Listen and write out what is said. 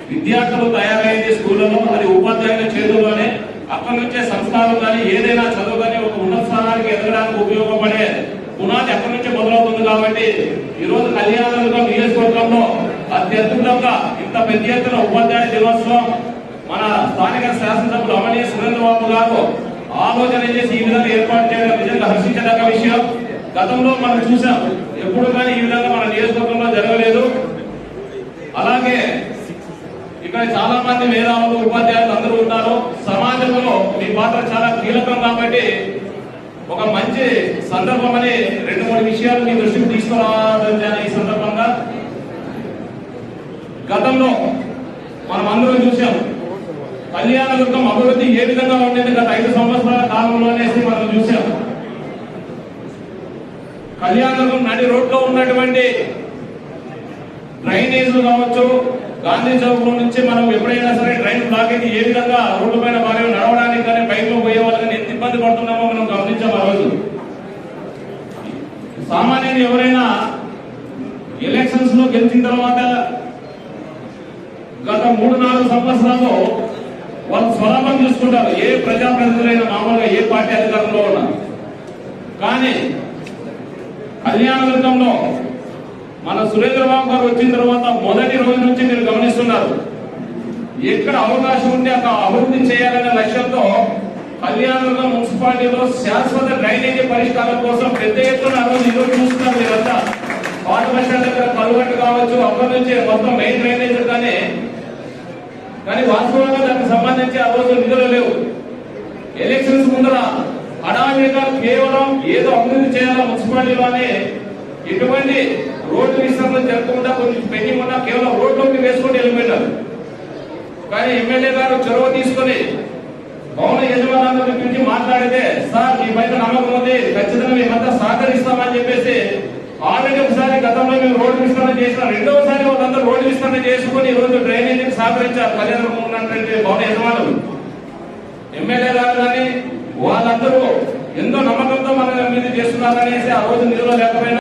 విద్యార్థులు తయారైంది స్కూళ్ళలో, అది ఉపాధ్యాయుల చేతుల్లోనే. అక్కడి నుంచే సంస్థలు కానీ ఏదైనా చదువు కానీ ఒక ఉన్నత స్థానానికి ఎదగడానికి ఉపయోగపడే పునాది అక్కడి నుంచే మొదలవుతుంది. కాబట్టి ఈ రోజు కళ్యాణదుర్గం నియోజకవర్గంలో అత్యద్భుతంగా ఇంత పెద్ద ఎత్తున ఉపాధ్యాయ దినోత్సవం మన స్థానిక శాసనసభ్యులు అమనీ సురేంద్రబాబు గారు ఆలోచన చేసి ఈ విధంగా ఏర్పాటు చేయడం నిజంగా హర్షించదగ్గ విషయం. గతంలో మనం చూసాం, ఎప్పుడు కానీ ఈ విధంగా మన నియోజకవర్గంలో జరగలేదు. అలాగే ఇక్కడ చాలా మంది మేధావులు ఉపాధ్యాయులు అందరూ ఉన్నారు. సమాజంలో మీ పాత్ర చాలా కీలకం కాబట్టి ఒక మంచి సందర్భం అని 2-3 విషయాలు మీ దృష్టికి తీసుకురావాలని ఈ సందర్భంగా. గతంలో మనం అందరూ చూసాం కళ్యాణదుర్గం అభివృద్ధి ఏ విధంగా ఉండేది గత 5 సంవత్సరాల కాలంలోనే మనం చూసాం. కళ్యాణదుర్గం నడి రోడ్లో ఉన్నటువంటి డ్రైనేజీలు కావచ్చు, గాంధీ చౌక్ నుంచి మనం ఎప్పుడైనా సరే ట్రైన్ బ్లాక్ అయితే ఏ విధంగా రోడ్డు పైన బాగా నడవడానికి కానీ బైక్ లో పోయే వాళ్ళని ఎంత ఇబ్బంది పడుతున్నామో మనం గమనించాం. ఆ రోజు సామాన్యులు ఎవరైనా ఎలక్షన్స్ లో గెలిచిన తర్వాత గత 3-4 సంవత్సరాల్లో వాళ్ళు స్వలాభం చూసుకుంటారు, ఏ ప్రజాప్రతినిధులైనా మామూలుగా ఏ పార్టీ అధికారంలో ఉన్నా. కానీ కళ్యాణదుర్గంలో మన సురేంద్రబాబు గారు వచ్చిన తర్వాత మొదటి రోజు నుంచి మీరు గమనిస్తున్నారు, ఎక్కడ అవకాశం ఉంటే అక్కడ అభివృద్ధి చేయాలనే లక్ష్యంతో కళ్యాణదుర్గం మున్సిపాలిటీలో శాశ్వత డ్రైనేజీ పరిష్కారం కోసం పెద్ద ఎత్తున ఈరోజు చూస్తున్నారు మీరంతా. పాత బస్ స్టాండ్ దగ్గర కలుగట్టు కావచ్చు, అక్కడి నుంచి మొత్తం మెయిన్ డ్రైనేజ్ కానీ వాస్తవంగా దానికి సంబంధించి ఆ రోజు నిధులు లేవు. ఎలక్షన్స్ ముందర హడావిడిగా కేవలం ఏదో అభివృద్ధి చేయాలా మున్సిపాలిటీలోనే, ఎటువంటి రోడ్డు విస్తరణ జరగకుండా కొంచెం పెండింగ్ ఉన్నా కేవలం రోడ్లోకి వేసుకొని వెళ్ళిపోయినారు. కానీ ఎమ్మెల్యే గారు చొరవ తీసుకుని భవన యజమానుల గురించి మాట్లాడితే, సార్ మీ పైన నమ్మకం ఉంది, ఖచ్చితంగా మేమంతా సహకరిస్తామని చెప్పేసి ఆల్రెడీ ఒకసారి గతంలో మేము రోడ్డు విస్తరణ చేసిన, రెండవసారి వాళ్ళందరూ రోడ్డు విస్తరణ చేసుకుని ఈ రోజు డ్రైనేజీకి సహకరించారు కళ్యాణదుర్గం ఉన్నటువంటి భవన యజమానులు. ఎమ్మెల్యే గారు కానీ వాళ్ళందరూ ఎంతో నమ్మకంతో మన మీద చేస్తున్నారనేసి ఆ రోజు నిధులు లేకపోయినా